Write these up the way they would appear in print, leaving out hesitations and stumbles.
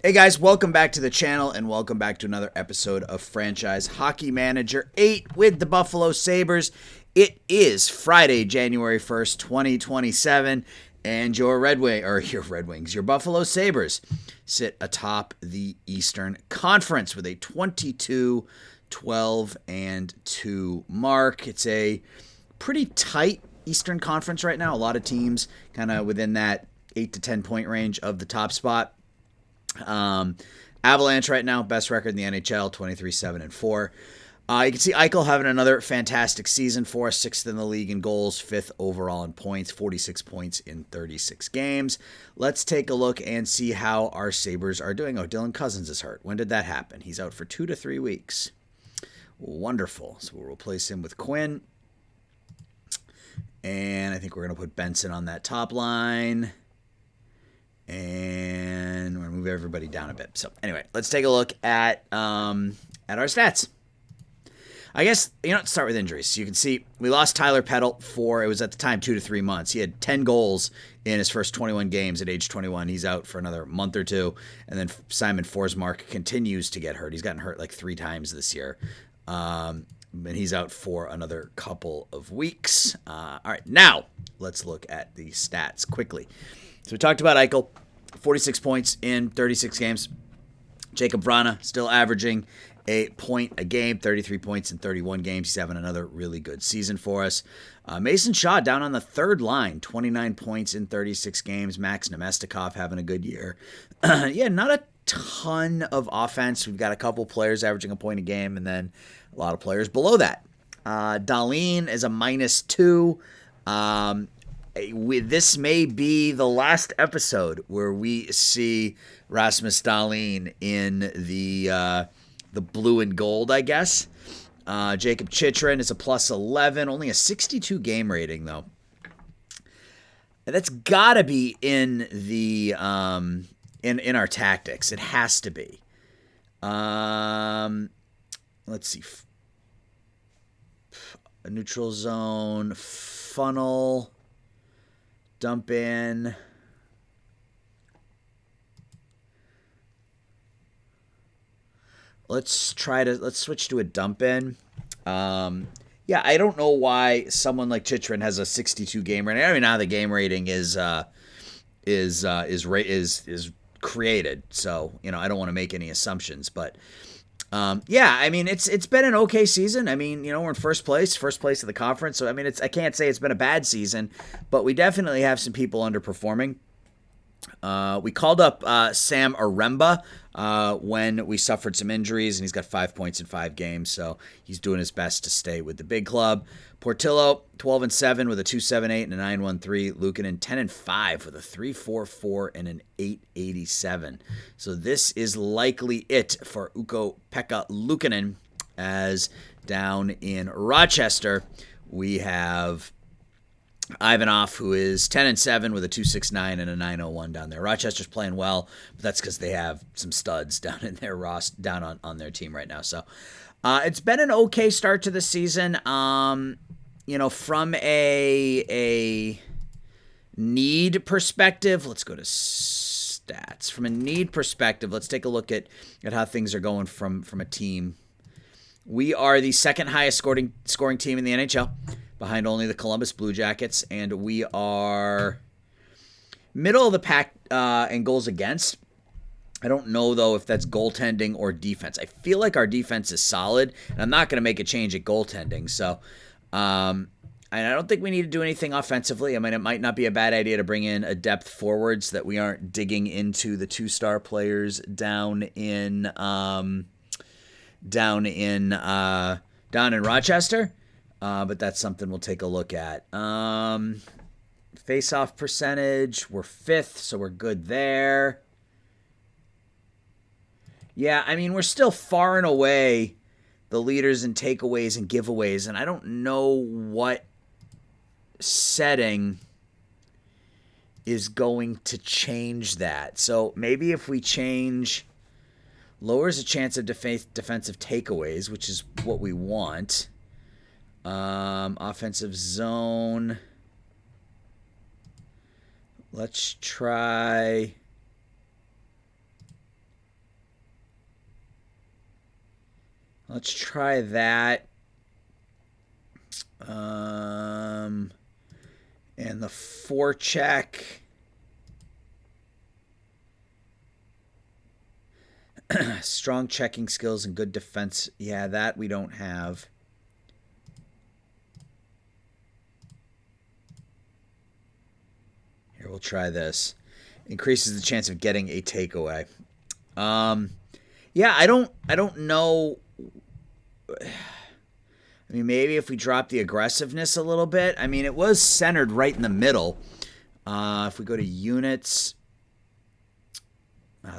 Hey guys, welcome back to the channel and welcome back to another episode of Franchise Hockey Manager 8 with the Buffalo Sabres. It is Friday, January 1st, 2027, and your your Buffalo Sabres sit atop the Eastern Conference with a 22-12-2 mark. It's a pretty tight Eastern Conference right now. A lot of teams kind of within that 8 to 10 point range of the top spot. Avalanche right now, best record in the NHL, 23-7-4. You can see Eichel having another fantastic season for us, 6th in the league in goals, 5th overall in points, 46 points in 36 games. Let's take a look and see how our Sabres are doing. Oh, Dylan Cousins is hurt. When did that happen? He's out for 2 to 3 weeks. Wonderful. So we'll replace him with Quinn. And I think we're going to put Benson on that top line. And we're going to move everybody down a bit. So anyway, let's take a look at our stats. I guess, let's start with injuries. So you can see we lost Tyler Peddle for, it was at the time 2 to 3 months. He had 10 goals in his first 21 games at age 21. He's out for another month or two. And then Simon Forsmark continues to get hurt. He's gotten hurt like 3 times this year. And he's out for another couple of weeks. All right, now let's look at the stats quickly. So we talked about Eichel, 46 points in 36 games. Jacob Vrana still averaging a point a game, 33 points in 31 games. He's having another really good season for us. Mason Shaw down on the third line, 29 points in 36 games. Max Nemestikov having a good year. Not a ton of offense. We've got a couple players averaging a point a game, and then a lot of players below that. Dahlin is a -2. This may be the last episode where we see Rasmus Dahlin in the blue and gold, I guess. Jacob Chychrun is a +11, only a 62 game rating though. That's got to be in the in our tactics. It has to be. Let's see. A neutral zone, funnel. Dump in. Let's switch to a dump in. I don't know why someone like Chychrun has a 62 game rating. I don't even know how the game rating is created. So, I don't want to make any assumptions, but it's been an okay season. We're in first place of the conference. So, I can't say it's been a bad season, but we definitely have some people underperforming. We called up Sam Aremba when we suffered some injuries, and he's got 5 points in 5 games, so he's doing his best to stay with the big club. Portillo, 12-7 with a 2.78 and a 9.13. Luukkonen, 10-5 with a 3.44 and an 8.87. So this is likely it for Ukko-Pekka Luukkonen, as down in Rochester we have Ivanov, who is 10-7 with a 2.69 and a 9.01 down there. Rochester's playing well, but that's because they have some studs down in their down on their team right now. So it's been an okay start to the season. From a need perspective, let's go to stats. From a need perspective, let's take a look at how things are going from a team. We are the second highest scoring team in the NHL, behind only the Columbus Blue Jackets, and we are middle of the pack in goals against. I don't know, though, if that's goaltending or defense. I feel like our defense is solid, and I'm not going to make a change at goaltending. So I don't think we need to do anything offensively. It might not be a bad idea to bring in a depth forward so that we aren't digging into the 2-star players down in Rochester. But that's something we'll take a look at. Face-off percentage, we're 5th, so we're good there. We're still far and away the leaders in takeaways and giveaways, and I don't know what setting is going to change that. So maybe if we change, lowers the chance of defensive takeaways, which is what we want. Offensive zone. Let's try Let's try that. And the forecheck. Strong checking skills and good defense. Yeah, that we don't have. Here, we'll try this. Increases the chance of getting a takeaway. Yeah, I don't know. I mean, maybe if we drop the aggressiveness a little bit. I mean, it was centered right in the middle. If we go to units,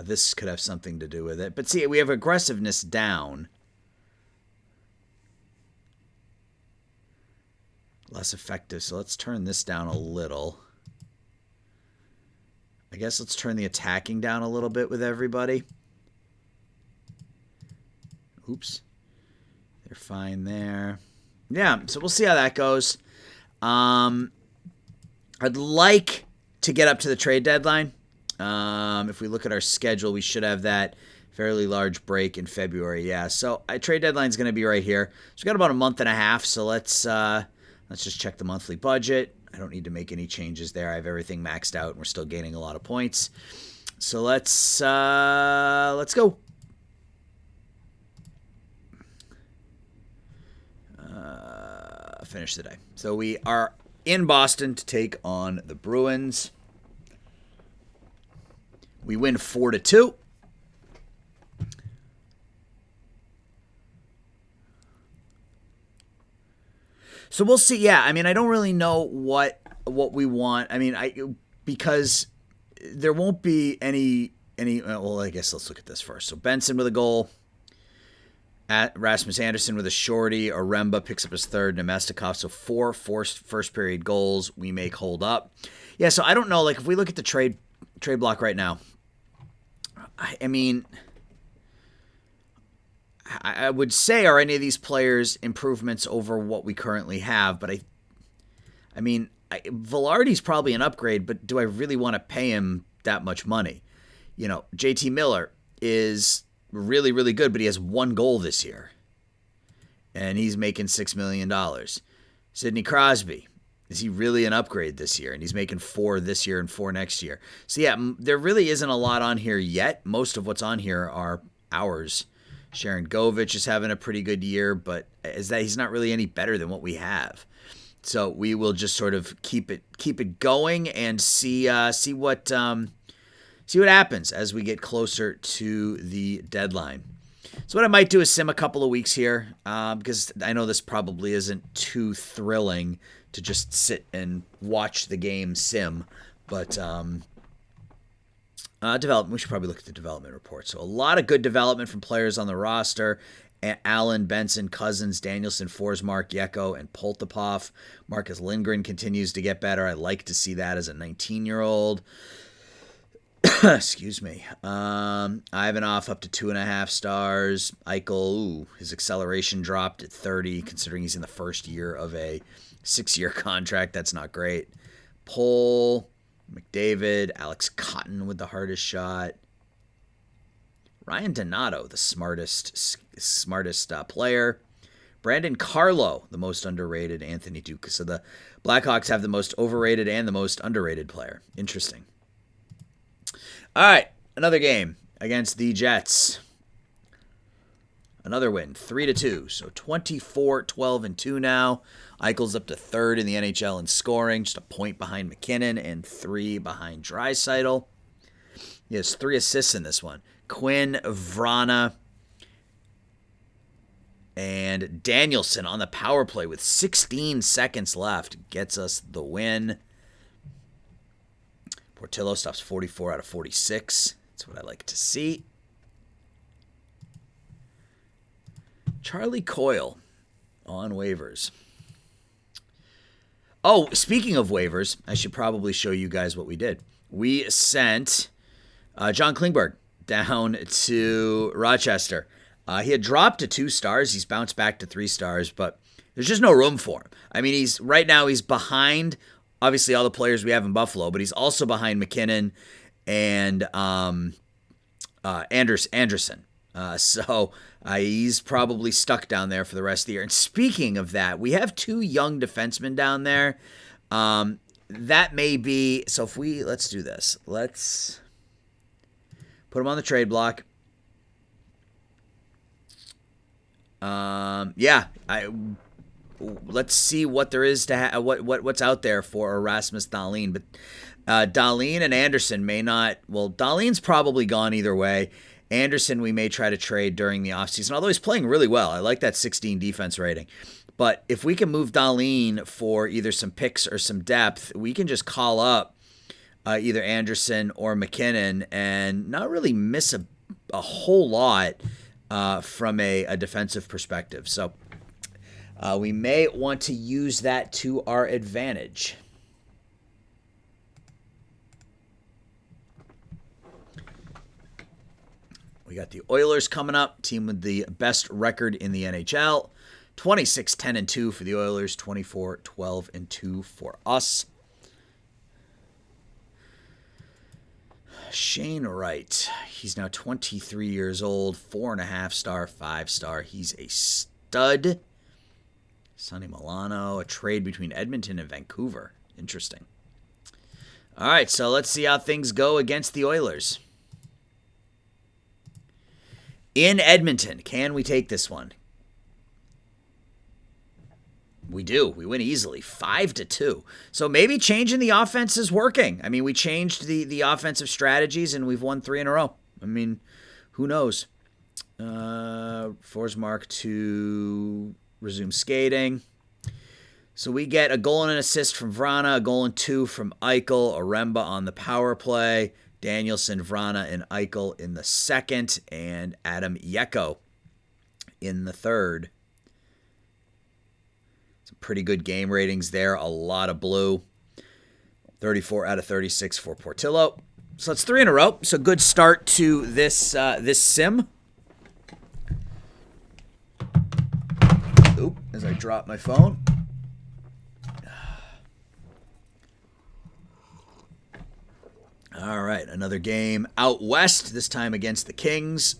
this could have something to do with it. But see, we have aggressiveness down. Less effective. So let's turn this down a little. I guess let's turn the attacking down a little bit with everybody. Oops. They're fine there. Yeah, so we'll see how that goes. I'd like to get up to the trade deadline. If we look at our schedule, we should have that fairly large break in February. Yeah, so trade deadline is going to be right here. So we've got about a month and a half. So let's just check the monthly budget. I don't need to make any changes there. I have everything maxed out, and we're still gaining a lot of points. So let's go. Finish the day. So we are in Boston to take on the Bruins. We win 4-2. So we'll see. Yeah, I mean, I don't really know what we want. I mean, because there won't be any. Well, I guess let's look at this first. So Benson with a goal. Rasmus Anderson with a shorty. Aremba picks up his third. Nemestikov. So 4 first period goals we make hold up. Yeah, so I don't know. Like, if we look at the trade block right now, I mean, I would say, are any of these players improvements over what we currently have? But I mean, Velarde's probably an upgrade, but do I really want to pay him that much money? You know, JT Miller is really, really good, but he has 1 goal this year. And he's making $6 million. Sidney Crosby, is he really an upgrade this year? And he's making 4 this year and 4 next year. So yeah, there really isn't a lot on here yet. Most of what's on here are ours. Sharon Govich is having a pretty good year, but he's not really any better than what we have. So we will just sort of keep it going and see what happens as we get closer to the deadline. So what I might do is sim a couple of weeks here, because I know this probably isn't too thrilling to just sit and watch the game sim, but development. We should probably look at the development report. So a lot of good development from players on the roster. Allen, Benson, Cousins, Danielson, Forsmark, Yeko, and Poltapov. Marcus Lindgren continues to get better. I like to see that as a 19-year-old. Excuse me. Ivanov up to 2.5 stars. Eichel, his acceleration dropped at 30, considering he's in the first year of a 6-year contract. That's not great. Pohl, McDavid, Alex Cotton with the hardest shot. Ryan Donato, the smartest player. Brandon Carlo, the most underrated. Anthony Duke. So the Blackhawks have the most overrated and the most underrated player. Interesting. All right, another game against the Jets. Another win, 3-2. So 24-12-2 now. Eichel's up to 3rd in the NHL in scoring, just a point behind McKinnon and 3 behind Draisaitl. He has 3 assists in this one. Quinn, Vrana, and Danielson on the power play with 16 seconds left gets us the win. Portillo stops 44 out of 46. That's what I like to see. Charlie Coyle on waivers. Oh, speaking of waivers, I should probably show you guys what we did. We sent John Klingberg down to Rochester. He had dropped to 2 stars. He's bounced back to 3 stars, but there's just no room for him. I mean, right now he's behind, obviously, all the players we have in Buffalo, but he's also behind McKinnon and Anderson. He's probably stuck down there for the rest of the year. And speaking of that, we have 2 young defensemen down there. That may be, so if let's do this. Let's put them on the trade block. Let's see what there is to what's out there for Erasmus Dahlin. But Dahlin and Anderson may not. Well, Dahlin's probably gone either way. Anderson we may try to trade during the offseason, although he's playing really well. I like that 16 defense rating. But if we can move Dahlin for either some picks or some depth, we can just call up either Anderson or McKinnon and not really miss a whole lot from a defensive perspective. So we may want to use that to our advantage. We got the Oilers coming up, team with the best record in the NHL. 26-10-2 for the Oilers, 24-12-2 for us. Shane Wright, he's now 23 years old, 4.5 star, 5 star. He's a stud. Sonny Milano, a trade between Edmonton and Vancouver. Interesting. All right, so let's see how things go against the Oilers. In Edmonton, can we take this one? We do. We win easily, 5-2. So maybe changing the offense is working. I mean, we changed the offensive strategies, and we've won 3 in a row. I mean, who knows? Forsmark to resume skating. So we get a goal and an assist from Vrana, a goal and 2 from Eichel, Aremba on the power play, Danielson, Vrana, and Eichel in the second, and Adam Yeko in the third. Some pretty good game ratings there. A lot of blue. 34 out of 36 for Portillo. So it's 3 in a row. So good start to this sim. Oop, as I drop my phone. All right, another game out west, this time against the Kings.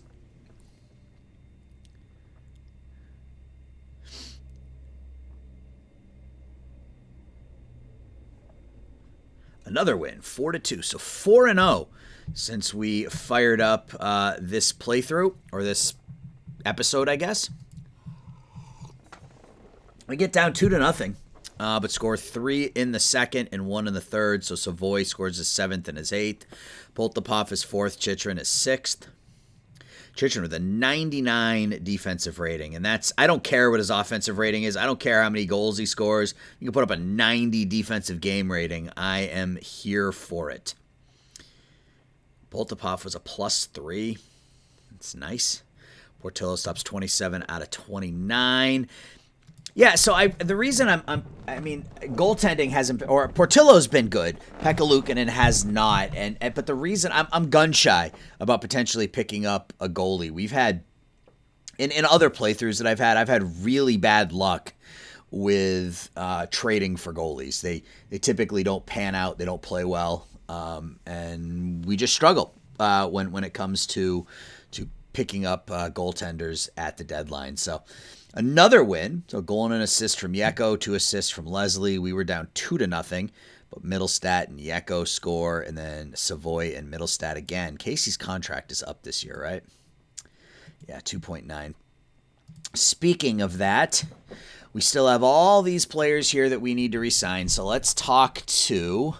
Another win, 4-2. So 4-0 since we fired up this playthrough, or this episode, I guess. We get down 2-0. But score 3 in the second and 1 in the third. So Savoy scores his 7th and his 8th. Poltapov his 4th. Chychrun his 6th. Chychrun with a 99 defensive rating. And that's, I don't care what his offensive rating is. I don't care how many goals he scores. You can put up a 90 defensive game rating. I am here for it. Poltapov was a +3. That's nice. Portillo stops 27 out of 29. Yeah, so the reason goaltending hasn't been, or Portillo's been good. Pekka Luukkonen has not, but the reason I'm gun shy about potentially picking up a goalie. We've had in other playthroughs that I've had really bad luck with trading for goalies. They typically don't pan out. They don't play well, and we just struggle when it comes to picking up goaltenders at the deadline. So. Another win, so goal and an assist from Yeko, 2 assists from Leslie. We were down 2-0, but Middlestat and Yeko score, and then Savoy and Middlestat again. Casey's contract is up this year, right? Yeah, 2.9. Speaking of that, we still have all these players here that we need to re-sign, so let's talk to...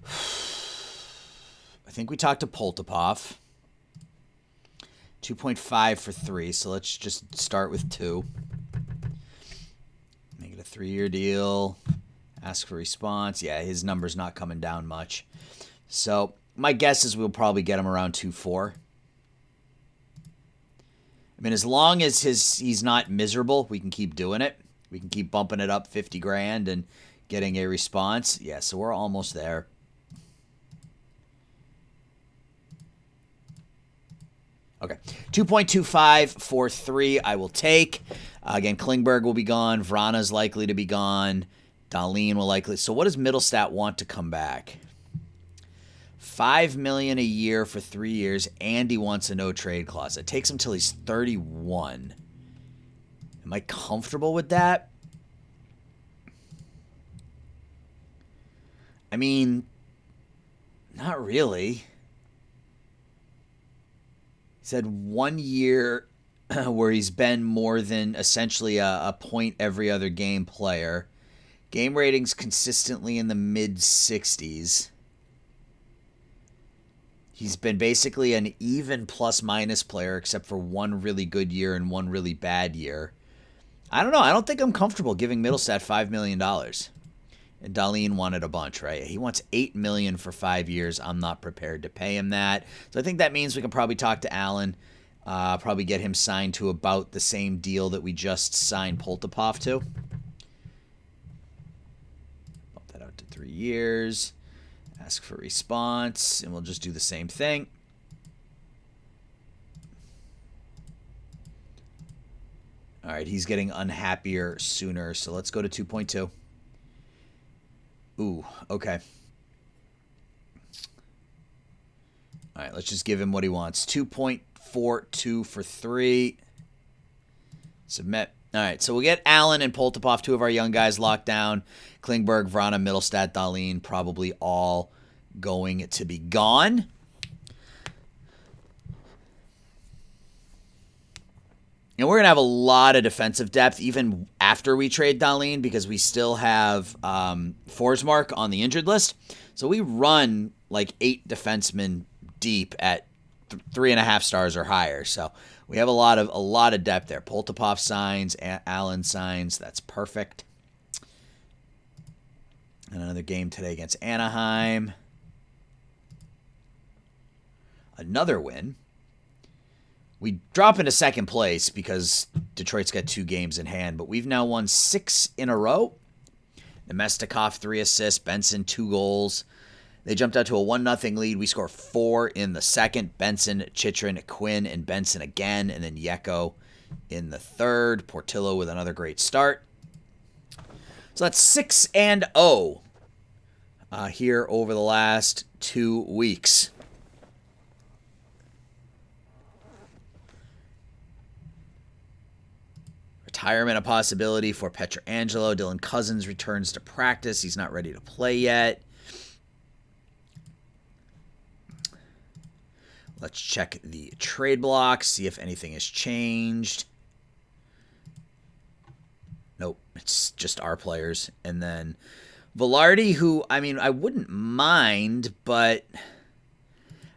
I think we talked to Poltapov. 2.5 for 3, so let's just start with 2. Make it a 3-year deal. Ask for response. Yeah, his number's not coming down much. So my guess is we'll probably get him around 2.4. I mean, as long as he's not miserable, we can keep doing it. We can keep bumping it up $50,000 and getting a response. Yeah, so we're almost there. Okay, 2.25 for 3 I will take. Again, Klingberg will be gone. Vrana's likely to be gone. Dahlin will likely. So what does Middlestat want to come back? $5 million a year for 3 years, and he wants a no trade clause. It takes him till he's 31. Am I comfortable with that? I mean, not really. He's had 1 year where he's been more than essentially a point every other game player. Game ratings consistently in the mid-60s. He's been basically an even plus-minus player except for 1 really good year and 1 really bad year. I don't know. I don't think I'm comfortable giving Mittelstadt $5 million. And Dahlin wanted a bunch, right? He wants $8 million for 5 years. I'm not prepared to pay him that. So I think that means we can probably talk to Allen, probably get him signed to about the same deal that we just signed Poltapov to. Bump that out to 3 years. Ask for response, and we'll just do the same thing. All right, he's getting unhappier sooner, so let's go to 2.2. Ooh, okay. All right, let's just give him what he wants. 2.42 for 3. Submit. All right, so we'll get Allen and Poltapov, 2 of our young guys, locked down. Klingberg, Vrana, Mittelstadt, Dahlin, probably all going to be gone. And we're going to have a lot of defensive depth even after we trade Dahlin because we still have Forsmark on the injured list. So we run like 8 defensemen deep at 3.5 stars or higher. So we have a lot of depth there. Poltapov signs, Allen signs. That's perfect. And another game today against Anaheim. Another win. We drop into second place because Detroit's got 2 games in hand, but we've now won 6 in a row. Nemestikov, 3 assists. Benson, 2 goals. They jumped out to a 1-0 lead. We score 4 in the second. Benson, Chychrun, Quinn, and Benson again, and then Yeko in the third. Portillo with another great start. So that's 6-0 here over the last 2 weeks. Retirement a possibility for Pietrangelo. Dylan Cousins returns to practice. He's not ready to play yet. Let's check the trade block, see if anything has changed. Nope, it's just our players. And then Velarde, who, I mean, I wouldn't mind, but...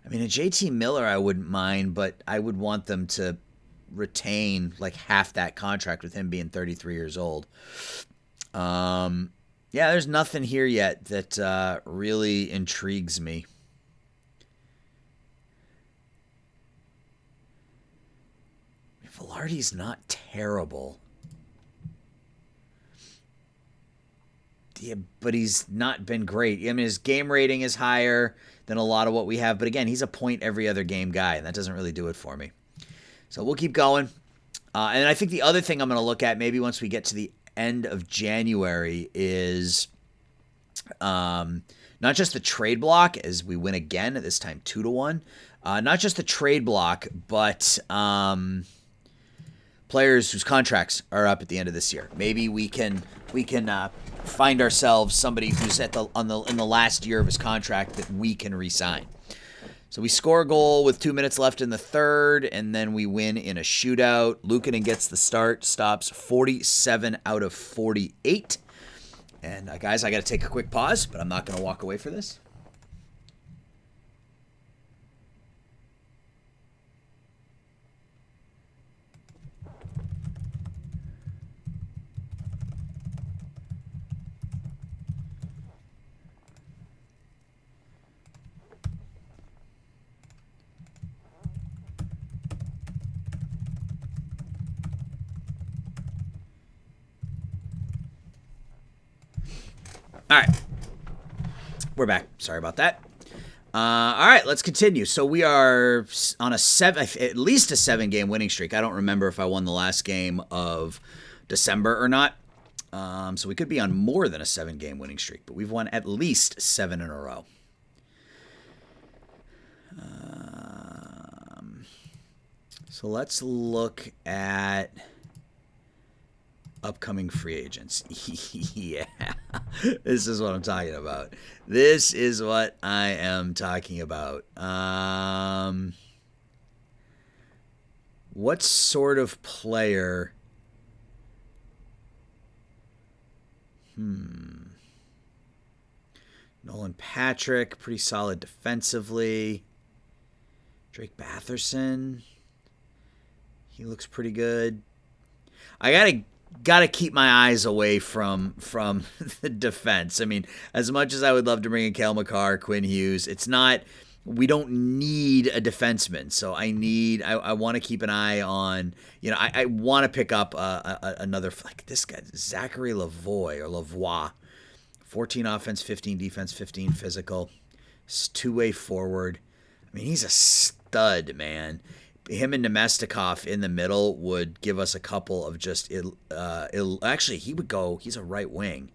I mean, a JT Miller I wouldn't mind, but I would want them to retain like half that contract with him being 33 years old. Yeah, there's nothing here yet that really intrigues me. Velarde's not terrible. Yeah, but he's not been great. I mean, his game rating is higher than a lot of what we have. But again, he's a point every other game guy, and that doesn't really do it for me. So we'll keep going. And I think the other thing I'm going to look at maybe once we get to the end of January is not just the trade block as we win again, at this time 2-1. Not just the trade block, but players whose contracts are up at the end of this year. Maybe we can find ourselves somebody who's in the last year of his contract that we can re-sign. So we score a goal with 2 minutes left in the third, and then we win in a shootout. Luukkonen gets the start, stops 47 out of 48. And guys, I got to take a quick pause, but I'm not going to walk away for this. All right, we're back. Sorry about that. All right, let's continue. So we are on at least a 7-game winning streak. I don't remember if I won the last game of December or not. So we could be on more than a 7-game winning streak, but we've won at least 7 in a row. So let's look at upcoming free agents. Yeah, this is what I'm talking about. This is what I am talking about. What sort of player? Nolan Patrick, pretty solid defensively. Drake Batherson, he looks pretty good. I gotta keep my eyes away from the defense. I mean, as much as I would love to bring in Cale Makar, Quinn Hughes, it's not. We don't need a defenseman, so I want to keep an eye on. I want to pick up another, like this guy, Zachary Lavoie. 14 offense, 15 defense, 15 physical. Two-way forward. I mean, he's a stud, man. Him and Nemestikov in the middle would give us a couple of just... actually, he would go... He's a right wing.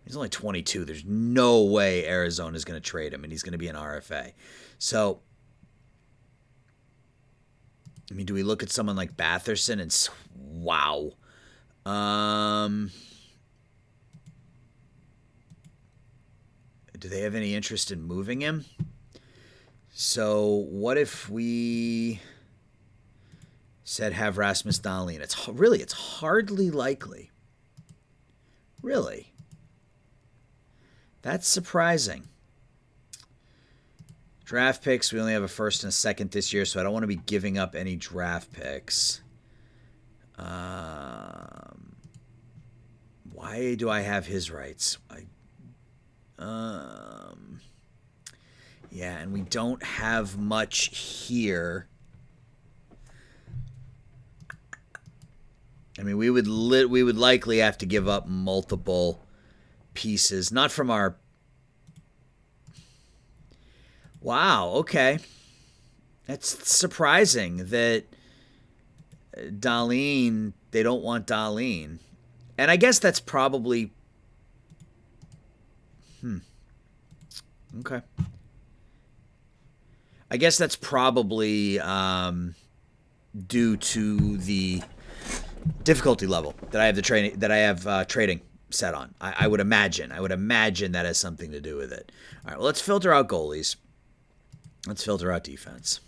He's only 22. There's no way Arizona's going to trade him, and he's going to be an RFA. So, I mean, do we look at someone like Batherson and... Wow. Do they have any interest in moving him? So what if we said have Rasmus Dahlin? It's hardly likely. Really? That's surprising. Draft picks, we only have a first and a second this year, so I don't want to be giving up any draft picks. Why do I have his rights? Yeah, and we don't have much here. I mean, we would likely have to give up multiple pieces, not from our. Wow. Okay, that's surprising that Dahlin. They don't want Dahlin, and I guess that's probably. Okay. I guess that's probably due to the difficulty level that I have trading set on. I would imagine. I would imagine that has something to do with it. All right. Well, let's filter out goalies. Let's filter out defense.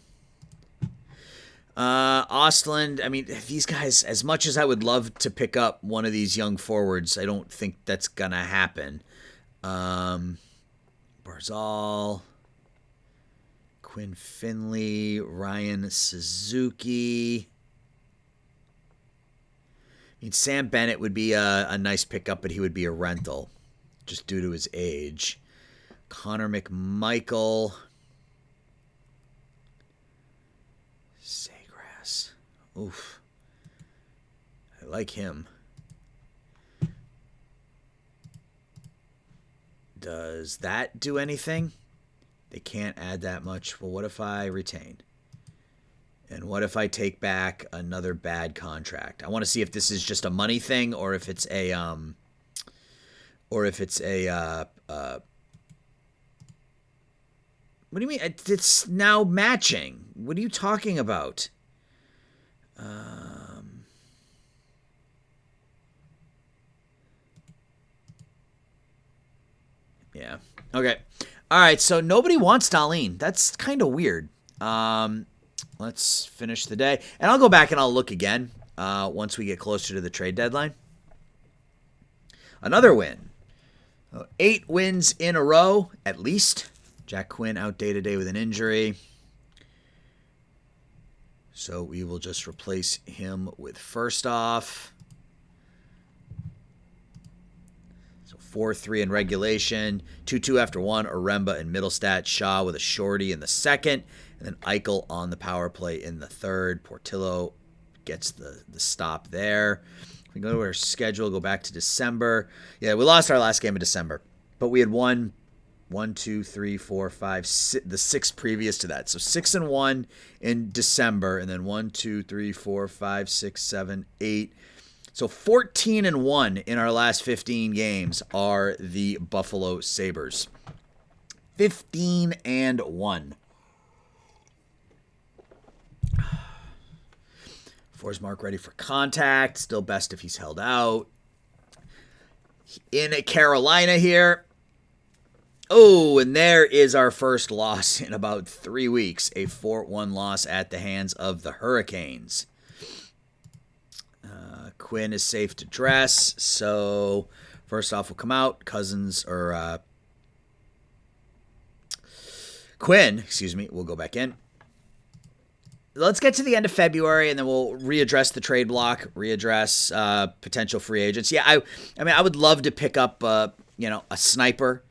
Ostland. I mean, these guys. As much as I would love to pick up one of these young forwards, I don't think that's gonna happen. Barzal, Quinn Finley, Ryan Suzuki. I mean, Sam Bennett would be a nice pickup, but he would be a rental just due to his age. Connor McMichael. Seagrass. Oof. I like him. Does that do anything? They can't add that much. Well, what if I retain? And what if I take back another bad contract? I want to see if this is just a money thing or if it's a what do you mean? It's now matching. What are you talking about? Yeah. Okay. All right. So nobody wants Dahlin. That's kind of weird. Let's finish the day. And I'll go back and I'll look again once we get closer to the trade deadline. Another win. 8 wins in a row, at least. Jack Quinn out day to day with an injury. So we will just replace him with first off. 4-3 in regulation, 2-2 after one, Aremba and Middlestat, Shaw with a shorty in the second, and then Eichel on the power play in the third. Portillo gets the stop there. We go to our schedule, go back to December. Yeah, we lost our last game of December, but we had won 1, 2, 3, 4, 5, 6, the 6 previous to that. So 6-1 in December, and then 1, 2, 3, 4, 5, 6, 7, 8. So 14-1 in our last 15 games are the Buffalo Sabres. 15-1. Forsmark ready for contact. Still best if he's held out. In Carolina here. Oh, and there is our first loss in about 3 weeks. A 4-1 loss at the hands of the Hurricanes. Quinn is safe to dress. So first off will come out. Cousins or Quinn, will go back in. Let's get to the end of February, and then we'll readdress the trade block, readdress potential free agents. Yeah, I would love to pick up, a sniper,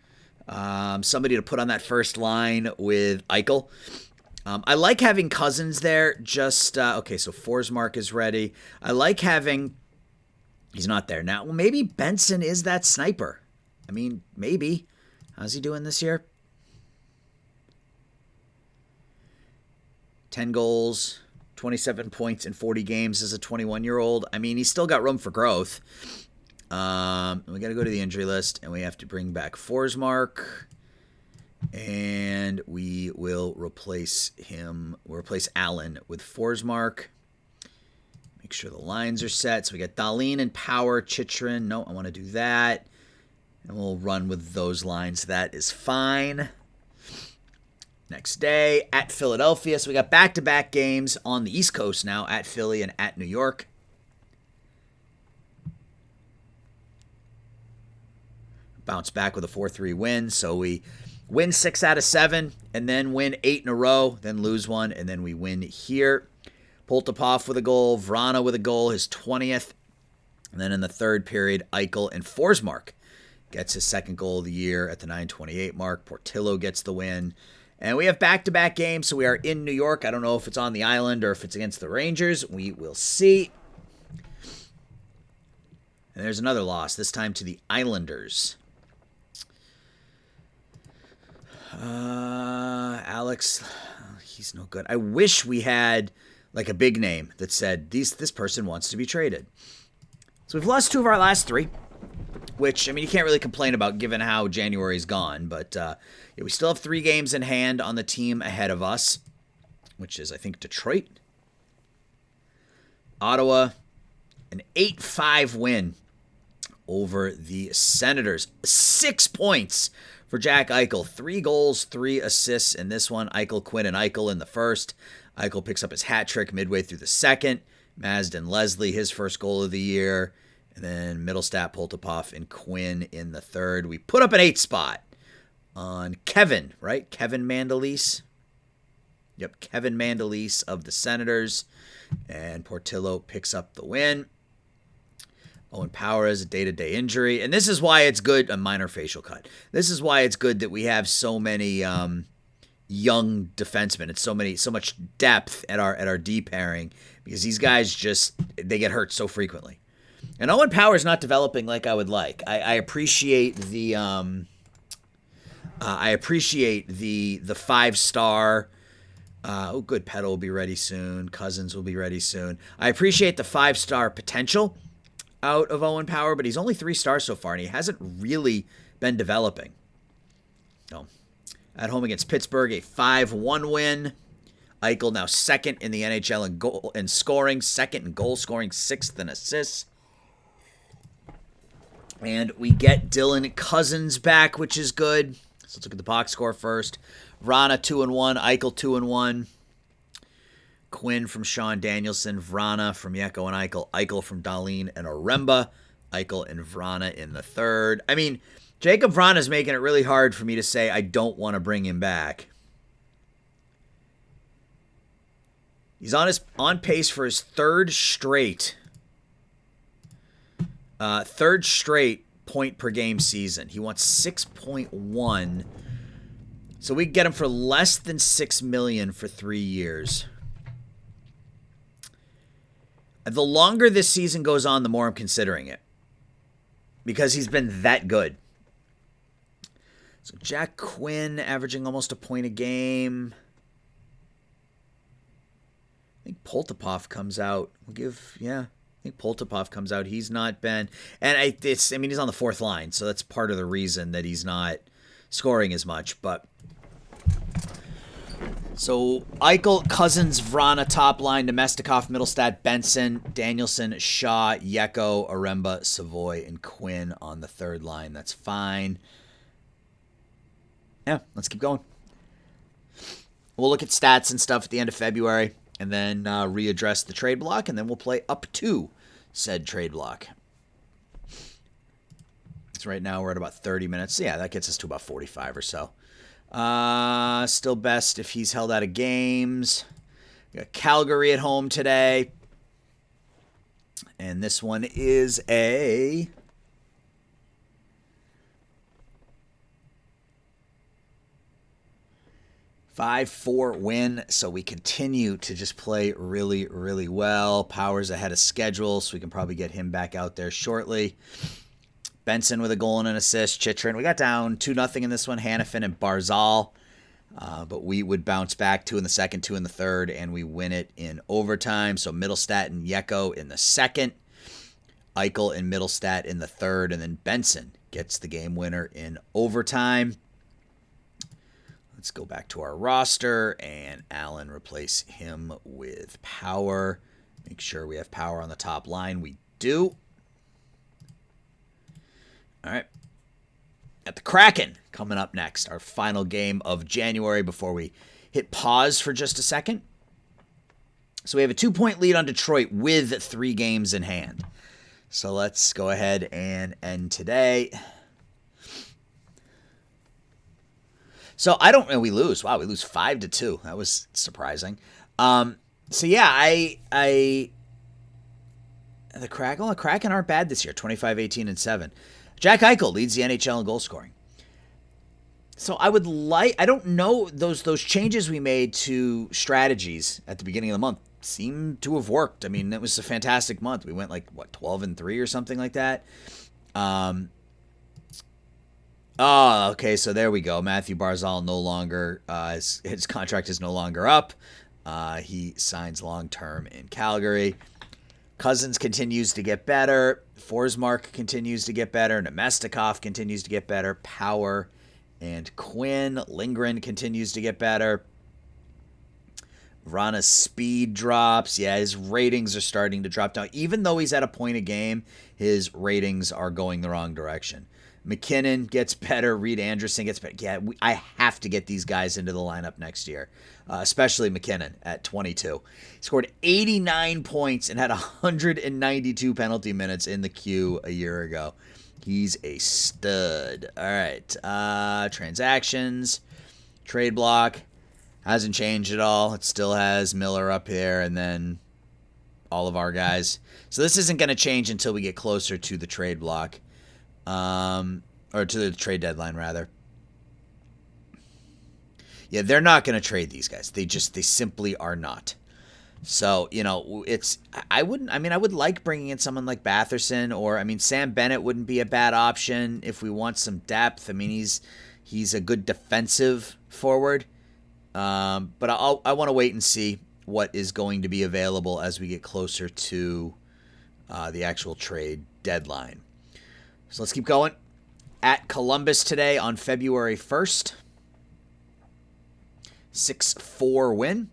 somebody to put on that first line with Eichel. I like having Cousins there. Okay, so Forsmark is ready. I like having. He's not there now. Well, maybe Benson is that sniper. I mean, maybe. How's he doing this year? 10 goals, 27 points in 40 games as a 21-year-old. I mean, he's still got room for growth. We got to go to the injury list, and we have to bring back Forsmark. And we will replace him. We'll replace Allen with Forsmark. Make sure the lines are set. So we got Dahlin and Power, Chychrun. No, I want to do that. And we'll run with those lines. That is fine. Next day at Philadelphia. So we got back-to-back games on the East Coast now at Philly and at New York. Bounce back with a 4-3 win. So we win 6 out of 7 and then win 8 in a row, then lose 1, and then we win here. Poltapov with a goal, Vrana with a goal, his 20th. And then in the third period, Eichel and Forsmark gets his second goal of the year at the 9:28 mark. Portillo gets the win. And we have back-to-back games, so we are in New York. I don't know if it's on the island or if it's against the Rangers. We will see. And there's another loss, this time to the Islanders. Alex, he's no good. I wish we had like a big name that said this person wants to be traded. So we've lost 2 of our last 3, which, I mean, you can't really complain about given how January's gone. But yeah, we still have 3 games in hand on the team ahead of us, which is, I think, Detroit, Ottawa, an 8-5 win over the Senators. 6 points for Jack Eichel. 3 goals, 3 assists in this one. Eichel, Quinn, and Eichel in the first. Eichel picks up his hat trick midway through the second. Mazden Leslie, his first goal of the year. And then Middlestat, Poltapov, and Quinn in the third. We put up an 8 spot on Kevin, right? Kevin Mandolese. Yep, Kevin Mandolese of the Senators. And Portillo picks up the win. Owen Power has a day-to-day injury. And this is why it's good, a minor facial cut. This is why it's good that we have so many young defensemen. It's so much depth at our D pairing, because these guys they get hurt so frequently. And Owen Power is not developing like I would like. I appreciate the 5-star. Good. Petal will be ready soon. Cousins will be ready soon. I appreciate the 5-star potential out of Owen Power, but he's only 3 stars so far, and he hasn't really been developing. No. At home against Pittsburgh, a 5-1 win. Eichel now second in the NHL in goal and scoring, second in goal scoring, 6th in assists. And we get Dylan Cousins back, which is good. So let's look at the box score first. Vrana 2-1, Eichel 2-1. Quinn from Sean Danielson, Vrana from Yeko and Eichel from Dahlin and Oremba, Eichel and Vrana in the third. I mean, Jacob Vrana is making it really hard for me to say I don't want to bring him back. He's on pace for his third straight point per game season. He wants 6.1. So we can get him for less than $6 million for 3 years. The longer this season goes on, the more I'm considering it, because he's been that good. So Jack Quinn averaging almost a point a game. I think Poltapov comes out. I think Poltapov comes out. He's not been, and he's on the 4th line, so that's part of the reason that he's not scoring as much. But so Eichel, Cousins, Vrana, top line, Nemestikov, Middlestat, Benson, Danielson, Shaw, Yeko, Aremba, Savoy, and Quinn on the third line. That's fine. Yeah, let's keep going. We'll look at stats and stuff at the end of February and then readdress the trade block, and then we'll play up to said trade block. So right now we're at about 30 minutes. So yeah, that gets us to about 45 or so. Still best if he's held out of games. We got Calgary at home today. And this one is a 5-4 win. So we continue to just play really, really well. Power's ahead of schedule, so we can probably get him back out there shortly. Benson with a goal and an assist. Chychrun. We got down 2-0 in this one. Hannafin and Barzal. But we would bounce back 2 in the second, 2 in the third, and we win it in overtime. So Middlestat and Yeko in the second. Eichel and Middlestat in the third. And then Benson gets the game winner in overtime. Let's go back to our roster. And Allen replace him with Power. Make sure we have Power on the top line. We do. All right. Got the Kraken coming up next. Our final game of January before we hit pause for just a second. So we have a 2-point lead on Detroit with 3 games in hand. So let's go ahead and end today. So I don't know. We lose. Wow, we lose 5-2. That was surprising. So yeah, the Kraken aren't bad this year. 25-18-7. Jack Eichel leads the NHL in goal scoring. So I don't know, those changes we made to strategies at the beginning of the month seem to have worked. I mean, it was a fantastic month. We went 12-3 or something like that. Okay, so there we go. Matthew Barzal no longer, his contract is no longer up. He signs long-term in Calgary. Cousins continues to get better. Forsmark continues to get better. Nemestikov continues to get better. Power and Quinn. Lindgren continues to get better. Vrana's speed drops. Yeah, his ratings are starting to drop down. Even though he's at a point a game, his ratings are going the wrong direction. McKinnon gets better. Reed Anderson gets better. Yeah, I have to get these guys into the lineup next year, especially McKinnon at 22. He scored 89 points and had 192 penalty minutes in the queue a year ago. He's a stud. All right. Transactions. Trade block. Hasn't changed at all. It still has Miller up here and then all of our guys. So this isn't going to change until we get closer to the trade block. Or to the trade deadline, rather. Yeah, they're not going to trade these guys. They simply are not. So, I would like bringing in someone like Batherson or, Sam Bennett wouldn't be a bad option if we want some depth. He's a good defensive forward. But I want to wait and see what is going to be available as we get closer to the actual trade deadline. So let's keep going. At Columbus today on February 1st. 6-4 win.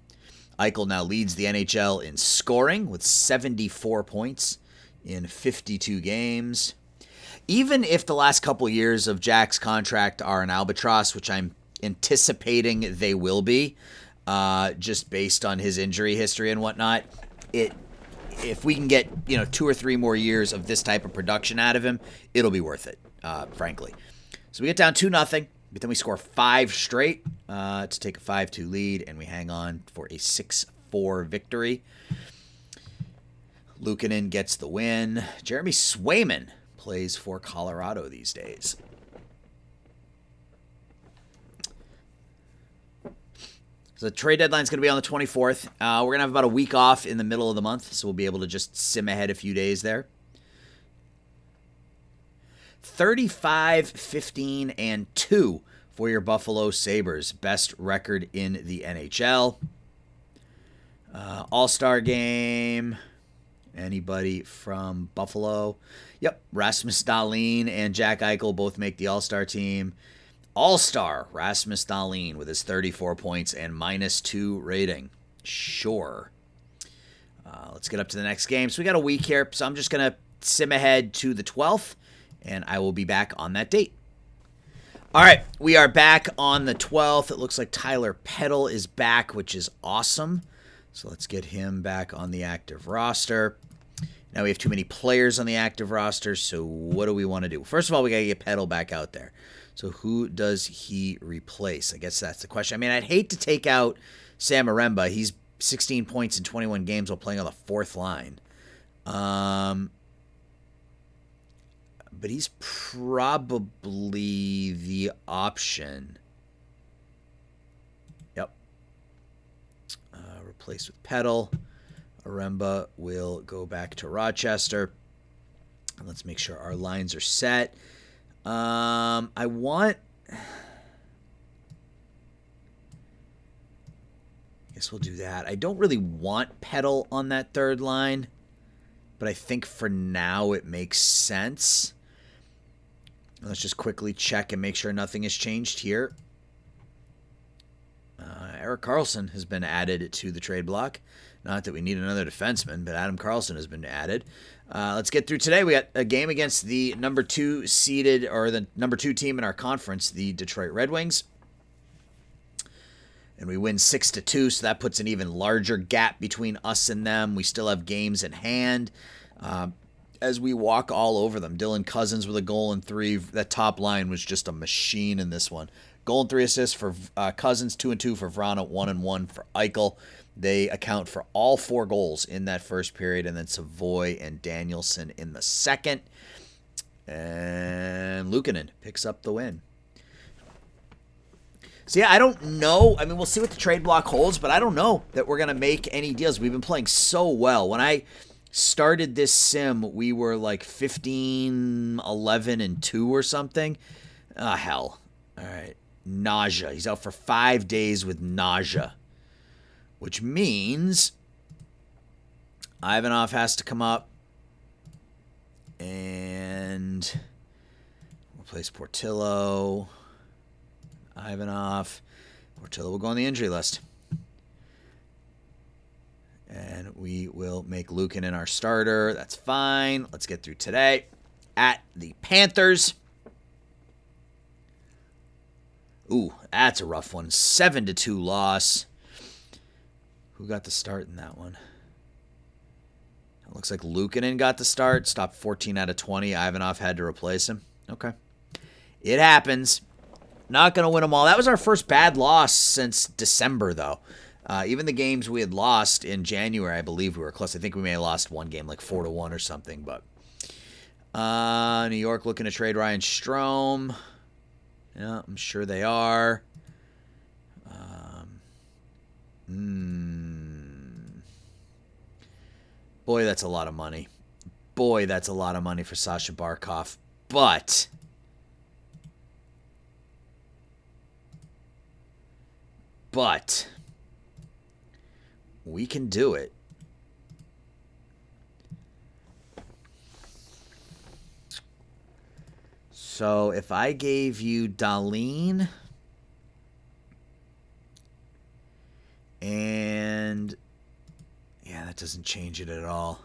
Eichel now leads the NHL in scoring with 74 points in 52 games. Even if the last couple years of Jack's contract are an albatross, which I'm anticipating they will be, just based on his injury history and whatnot, if we can get 2 or 3 more years of this type of production out of him, it'll be worth it, frankly. So we get down 2-0, but then we score 5 straight to take a 5-2 lead, and we hang on for a 6-4 victory. Luukkonen gets the win. Jeremy Swayman plays for Colorado these days. So the trade deadline is going to be on the 24th. We're going to have about a week off in the middle of the month, so we'll be able to just sim ahead a few days there. 35-15-2 for your Buffalo Sabres. Best record in the NHL. All-Star game. Anybody from Buffalo? Yep, Rasmus Dahlin and Jack Eichel both make the All-Star team. All-star Rasmus Dahlin with his 34 points and -2 rating. Sure. Let's get up to the next game. So we got a week here, so I'm just going to sim ahead to the 12th, and I will be back on that date. All right, we are back on the 12th. It looks like Tyler Peddle is back, which is awesome. So let's get him back on the active roster. Now we have too many players on the active roster, so what do we want to do? First of all, we got to get Peddle back out there. So who does he replace? I guess that's the question. I mean, I'd hate to take out Sam Aremba. He's 16 points in 21 games while playing on the fourth line. But he's probably the option. Yep. Replace with Peddle. Aremba will go back to Rochester. And let's make sure our lines are set. I guess we'll do that. I don't really want Peddle on that third line, but I think for now it makes sense. Let's just quickly check and make sure nothing has changed here. Erik Karlsson has been added to the trade block. Not that we need another defenseman, but Adam Karlsson has been added. Let's get through today. We got a game against the number 2 seeded, or the number 2 team in our conference, the Detroit Red Wings. And we win 6-2, so that puts an even larger gap between us and them. We still have games in hand as we walk all over them. Dylan Cousins with a goal and 3. That top line was just a machine in this one. Goal and 3 assists for Cousins, 2 and 2 for Vrana, 1 and 1 for Eichel. They account for all 4 goals in that first period, and then Savoy and Danielson in the second. And Luukkonen picks up the win. So, yeah, I don't know. I mean, we'll see what the trade block holds, but I don't know that we're going to make any deals. We've been playing so well. When I started this sim, we were like 15, 11, and 2 or something. Hell. All right. Nausea. He's out for 5 days with nausea, which means Ivanov has to come up and replace Portillo. Ivanov. Portillo will go on the injury list. And we will make Luukkonen our starter. That's fine. Let's get through today. At the Panthers. Ooh, that's a rough one. 7-2 loss. Who got the start in that one? It looks like Luukkonen got the start. Stopped 14 out of 20. Ivanov had to replace him. Okay. It happens. Not going to win them all. That was our first bad loss since December, though. Even the games we had lost in January, I believe we were close. I think we may have lost one game, like 4-1 or something. But New York looking to trade Ryan Strome. Yeah, I'm sure they are. Boy, that's a lot of money. Boy, that's a lot of money for Sasha Barkov. But we can do it. So if I gave you Dahlin and yeah, that doesn't change it at all.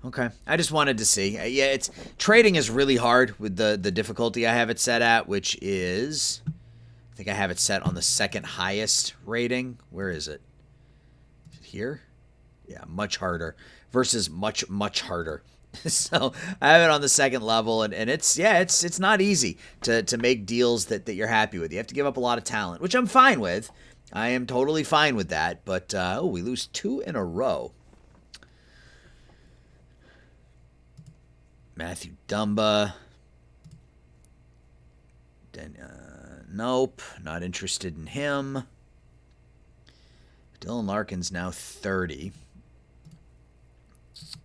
Okay. I just wanted to see. Yeah, it's trading is really hard with the difficulty I have it set at, which is I think I have it set on the second highest rating. Where is it? Is it here? Yeah, much harder versus much, much harder. So I have it on the second level, and it's not easy to make deals that you're happy with. You have to give up a lot of talent, which I'm fine with. I am totally fine with that. But we lose 2 in a row. Matthew Dumba. Nope, not interested in him. Dylan Larkin's now 30.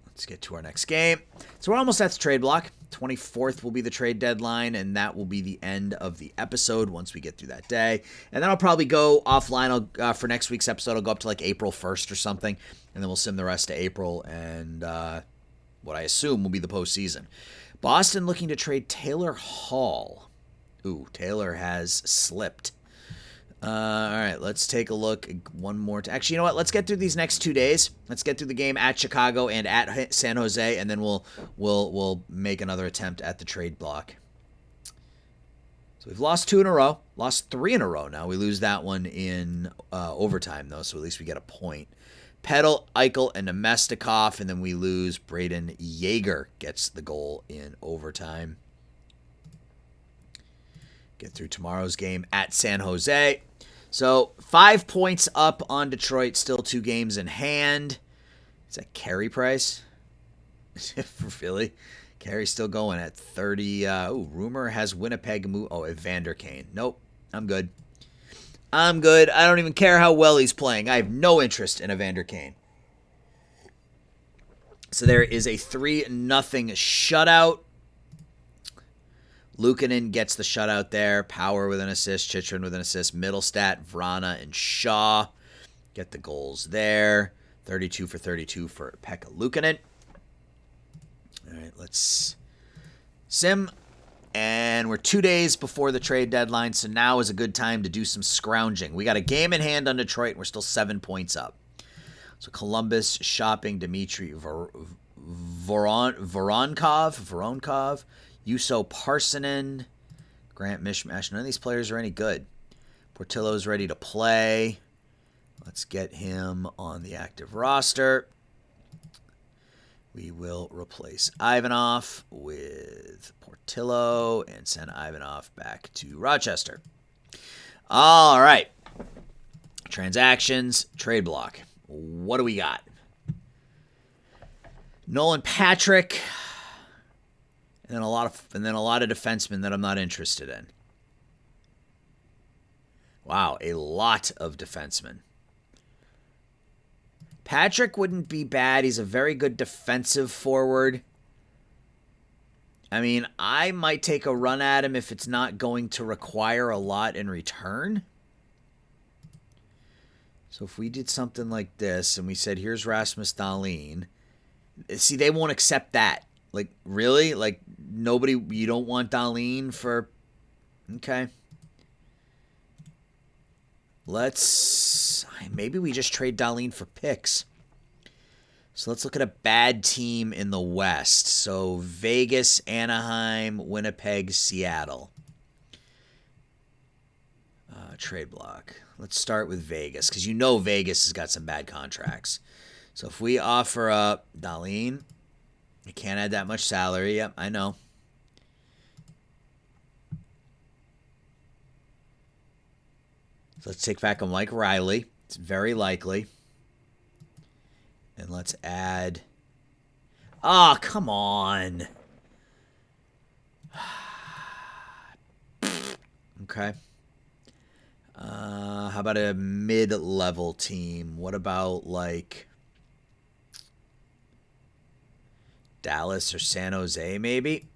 Let's get to our next game. So we're almost at the trade block. 24th will be the trade deadline, and that will be the end of the episode once we get through that day. And then I'll probably go offline for next week's episode. I'll go up to like April 1st or something, and then we'll sim the rest of April and what I assume will be the postseason. Boston looking to trade Taylor Hall. Ooh, Taylor has slipped. All right, let's take a look one more. Actually, you know what? Let's get through these next 2 days. Let's get through the game at Chicago and at San Jose, and then we'll make another attempt at the trade block. So we've lost 2 in a row, lost 3 in a row now. We lose that one in overtime, though, so at least we get a point. Pedal, Eichel, and Nemestikov, and then we lose. Braden Yeager gets the goal in overtime. Get through tomorrow's game at San Jose. So 5 points up on Detroit, still 2 games in hand. Is that Carey price? Really? Carey's still going at 30. Rumor has Winnipeg move. Oh, Evander Kane. Nope, I'm good. I'm good. I don't even care how well he's playing. I have no interest in Evander Kane. So there is a 3-0 shutout. Luukkonen gets the shutout there. Power with an assist. Chychrun with an assist. Middlestat, Vrana, and Shaw get the goals there. 32 for 32 for Pekka Luukkonen. All right, let's sim. And we're 2 days before the trade deadline, so now is a good time to do some scrounging. We got a game in hand on Detroit, and we're still 7 points up. So Columbus shopping Dmitry Voronkov, Juuso Parssinen, Grant Mishmash. None of these players are any good. Portillo's ready to play. Let's get him on the active roster. We will replace Ivanov with Portillo and send Ivanov back to Rochester. All right. Transactions, trade block. What do we got? Nolan Patrick, and then a lot of defensemen that I'm not interested in. Wow, a lot of defensemen. Patrick wouldn't be bad. He's a very good defensive forward. I mean, I might take a run at him if it's not going to require a lot in return. So if we did something like this and we said, here's Rasmus Dahlin. See, they won't accept that. Like, really? Like, nobody, you don't want Dahlin for... Okay. Maybe we just trade Dahlin for picks. So let's look at a bad team in the West. So Vegas, Anaheim, Winnipeg, Seattle. Trade block. Let's start with Vegas, because you know Vegas has got some bad contracts. So if we offer up Dahlin, you can't add that much salary. Yep, I know. So let's take back a Mike Riley. It's very likely. And let's add... Oh, come on. Okay. How about a mid-level team? What about, like, Dallas or San Jose, maybe?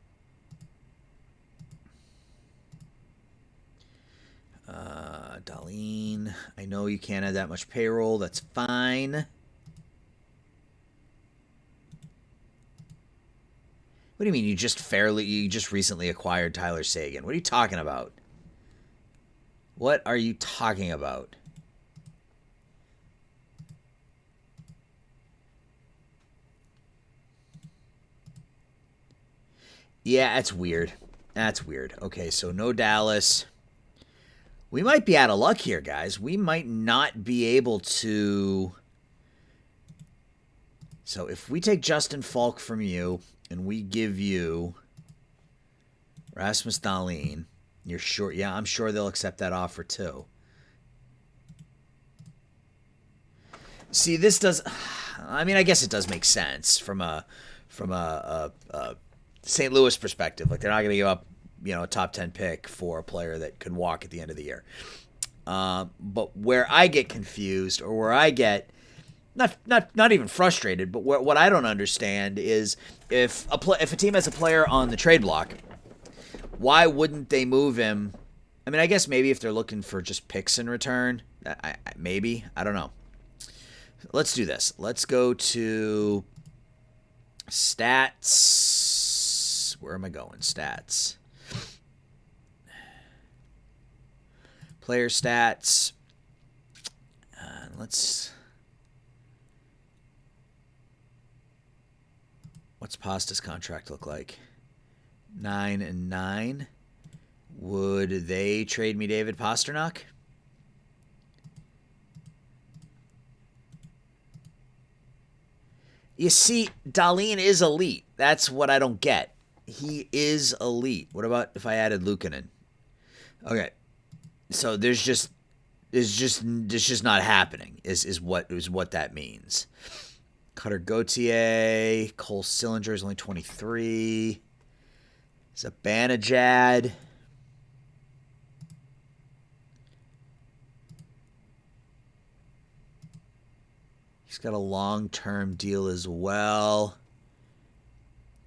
Dahlin. I know you can't add that much payroll. That's fine. What do you mean you just recently acquired Tyler Seguin? What are you talking about? What are you talking about? Yeah, that's weird. That's weird. Okay, so no Dallas. We might be out of luck here, guys. We might not be able to... So if we take Justin Falk from you and we give you Rasmus Dahlin, you're sure? Yeah, I'm sure they'll accept that offer too. See, this does... I mean, I guess it does make sense from a St. Louis perspective. Like, they're not going to give up, a top 10 pick for a player that could walk at the end of the year. But where I get confused, or where I get not even frustrated, but what I don't understand is if a team has a player on the trade block, why wouldn't they move him? I mean, I guess maybe if they're looking for just picks in return, I don't know. Let's do this. Let's go to stats. Where am I going? Stats. Player stats. What's Pasta's contract look like? 9-9. Would they trade me David Pastrnak? You see, Dahlin is elite. That's what I don't get. He is elite. What about if I added Luukkonen? Okay, so there's just not happening. Is what that means. Cutter Gauthier, Cole Sillinger is only 23. Zibanejad. He's got a long-term deal as well.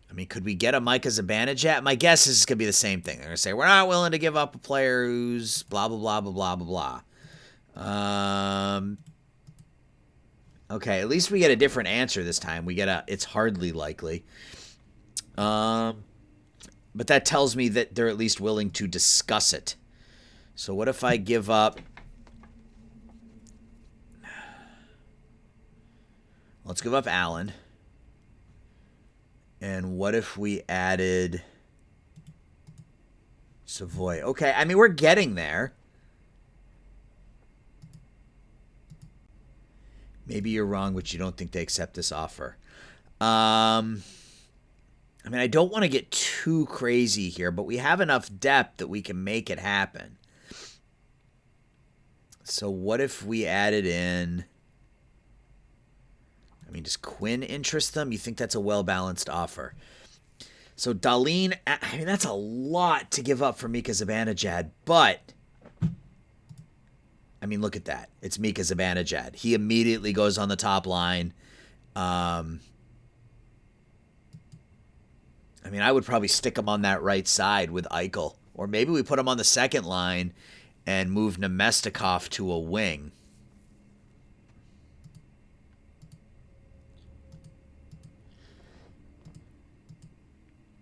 I mean, could we get a Micah Zibanejad? My guess is it's going to be the same thing. They're going to say, we're not willing to give up a player who's blah, blah, blah, blah, blah, blah, blah. Okay, at least we get a different answer this time. We get it's hardly likely. But that tells me that they're at least willing to discuss it. So what if I give up... Let's give up Allen. And what if we added Savoy? Okay, I mean, we're getting there. Maybe you're wrong, but you don't think they accept this offer. I mean, I don't want to get too crazy here, but we have enough depth that we can make it happen. So what if we added in... I mean, does Quinn interest them? You think that's a well-balanced offer? So Dahlin, I mean, that's a lot to give up for Mika Zibanejad, but... I mean, look at that. It's Mika Zibanejad. He immediately goes on the top line. I mean, I would probably stick him on that right side with Eichel. Or maybe we put him on the second line and move Nemestikov to a wing.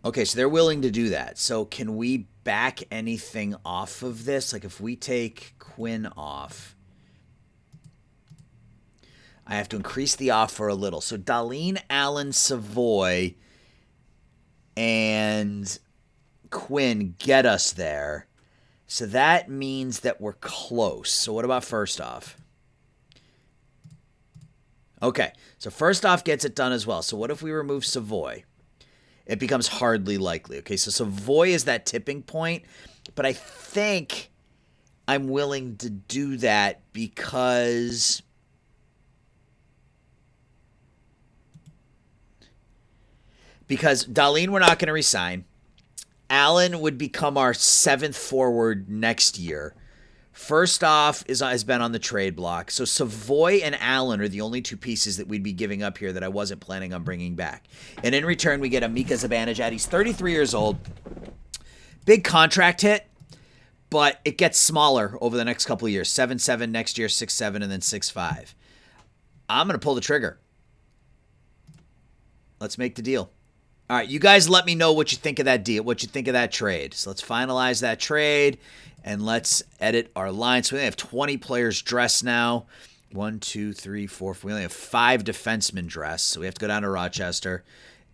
Okay, so they're willing to do that. So can we back anything off of this? Like if we take Quinn off, I have to increase the offer a little. So Dahlin, Allen, Savoy, and Quinn get us there. So that means that we're close. So what about first off? Okay, so first off gets it done as well. So what if we remove Savoy? It becomes hardly likely. Okay, so Savoy is that tipping point, but I think I'm willing to do that because Dahlin we're not going to resign. Allen would become our 7th forward next year. First off has been on the trade block. So Savoy and Allen are the only two pieces that we'd be giving up here that I wasn't planning on bringing back. And in return, we get a Mika Zibanejad. He's 33 years old. Big contract hit, but it gets smaller over the next couple of years. 7-7 next year, 6-7, and then 6-5. I'm going to pull the trigger. Let's make the deal. All right, you guys let me know what you think of that deal, what you think of that trade. So let's finalize that trade. And let's edit our line. So we only have 20 players dressed now. 1, 2, 3, 4. We only have 5 defensemen dressed. So we have to go down to Rochester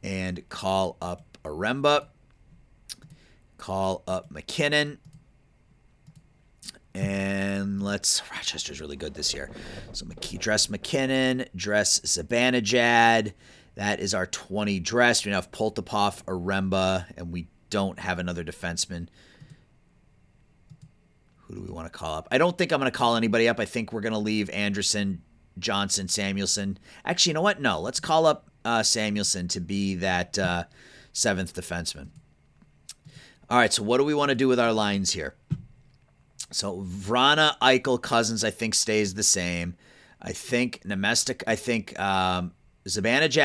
and call up Aremba. Call up McKinnon. And Rochester's really good this year. So dress McKinnon, dress Zibanejad. That is our 20 dressed. We now have Poltapov, Aremba, and we don't have another defenseman. Who do we want to call up? I don't think I'm going to call anybody up. I think we're going to leave Anderson, Johnson, Samuelson. Actually, you know what? No, let's call up Samuelson to be that 7th defenseman. All right, so what do we want to do with our lines here? So Vrana, Eichel, Cousins, I think stays the same. I think Zibanejad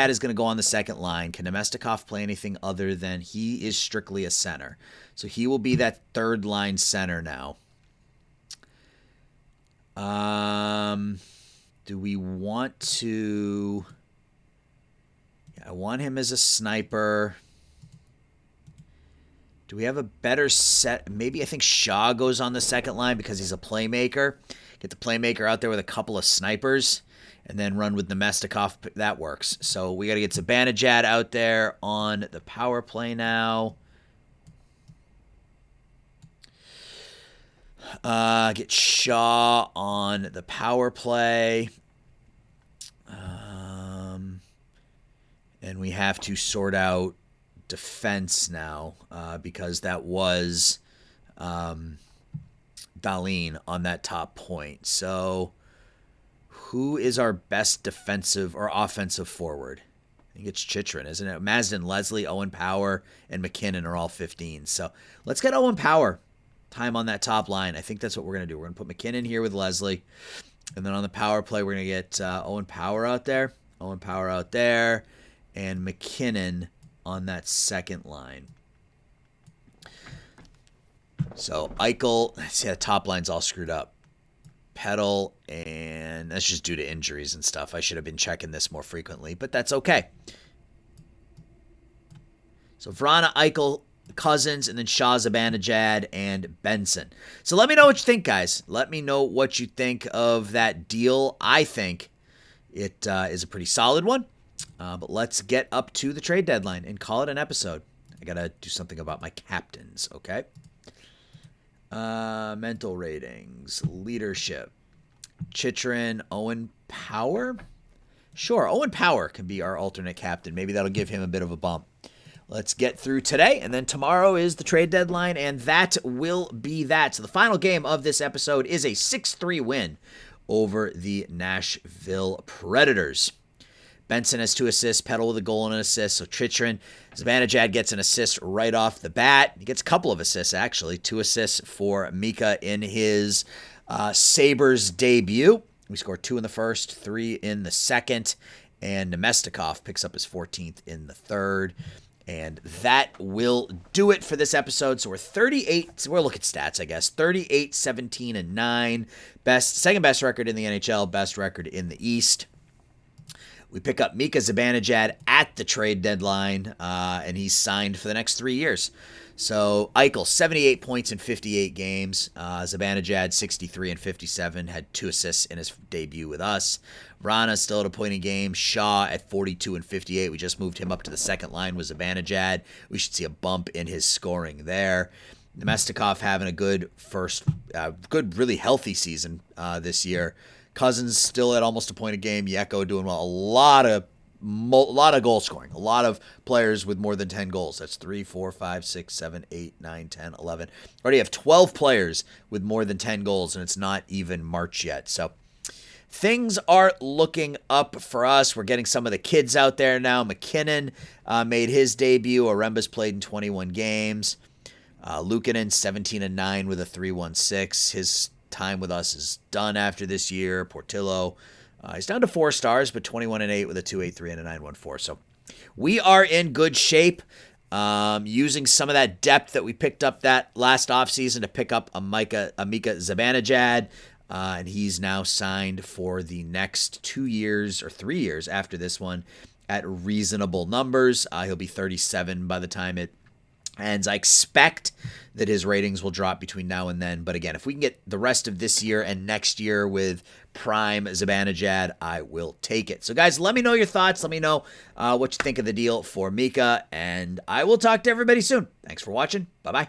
is going to go on the second line. Can Nemestikov play anything other than he is strictly a center? So he will be that third line center now. Do we want to... Yeah, I want him as a sniper. Do we have a better set? Maybe I think Shaw goes on the second line because he's a playmaker. Get the playmaker out there with a couple of snipers and then run with Nemestikov. That works. So we got to get Zibanejad out there on the power play now. Get Shaw on the power play. And we have to sort out defense now because that was Dahlin on that top point. So who is our best defensive or offensive forward? I think it's Chychrun, isn't it? Mazden, Leslie, Owen Power, and McKinnon are all 15. So let's get Owen Power time on that top line. I think that's what we're going to do. We're going to put McKinnon here with Leslie. And then on the power play, we're going to get Owen Power out there. Owen Power out there. And McKinnon on that second line. So Eichel, see, the top line's all screwed up. Pedal, and that's just due to injuries and stuff. I should have been checking this more frequently, but that's okay. So Vrana, Eichel, Cousins, and then Shaw, Zibanejad, and Benson. So let me know what you think, guys. Let me know what you think of that deal. I think it is a pretty solid one. But let's get up to the trade deadline and call it an episode. I got to do something about my captains, okay? Mental ratings, leadership. Chychrun, Owen Power? Sure, Owen Power can be our alternate captain. Maybe that'll give him a bit of a bump. Let's get through today, and then tomorrow is the trade deadline, and that will be that. So the final game of this episode is a 6-3 win over the Nashville Predators. Benson has 2 assists, Pedal with a goal and an assist. So Chychrun, Zibanejad gets an assist right off the bat. He gets a couple of assists, actually. 2 assists for Mika in his Sabres debut. We scored 2 in the first, 3 in the second. And Nemestikov picks up his 14th in the third. And that will do it for this episode. So we're 38. So we'll look at stats, I guess. 38, 17, and 9. Second best record in the NHL, best record in the East. We pick up Mika Zibanejad at the trade deadline, and he's signed for the next 3 years. So Eichel, 78 points in 58 games. Zibanejad, 63 and 57, had 2 assists in his debut with us. Vrana still at a point a game. Shaw at 42 and 58. We just moved him up to the second line with Zibanejad. We should see a bump in his scoring there. Nemestikov having a good really healthy season this year. Cousins still at almost a point a game. Yeko doing well. A lot of goal scoring. A lot of players with more than 10 goals. That's 3, 4, 5, 6, 7, 8, 9, 10, 11. Already have 12 players with more than 10 goals, and it's not even March yet. So things are looking up for us. We're getting some of the kids out there now. McKinnon made his debut. Oremba's played in 21 games. Luukkonen, 17 and 9 with a 3.16. His time with us is done after this year. Portillo, he's down to 4 stars, but 21 and 8 with a 2.83 and a 9.14. So we are in good shape. Using some of that depth that we picked up that last offseason to pick up a Mika Zibanejad, and he's now signed for the next 2 years or 3 years after this one at reasonable numbers. He'll be 37 by the time it ends. I expect that his ratings will drop between now and then. But again, if we can get the rest of this year and next year with prime Zibanejad, I will take it. So guys, let me know your thoughts. Let me know what you think of the deal for Mika. And I will talk to everybody soon. Thanks for watching. Bye-bye.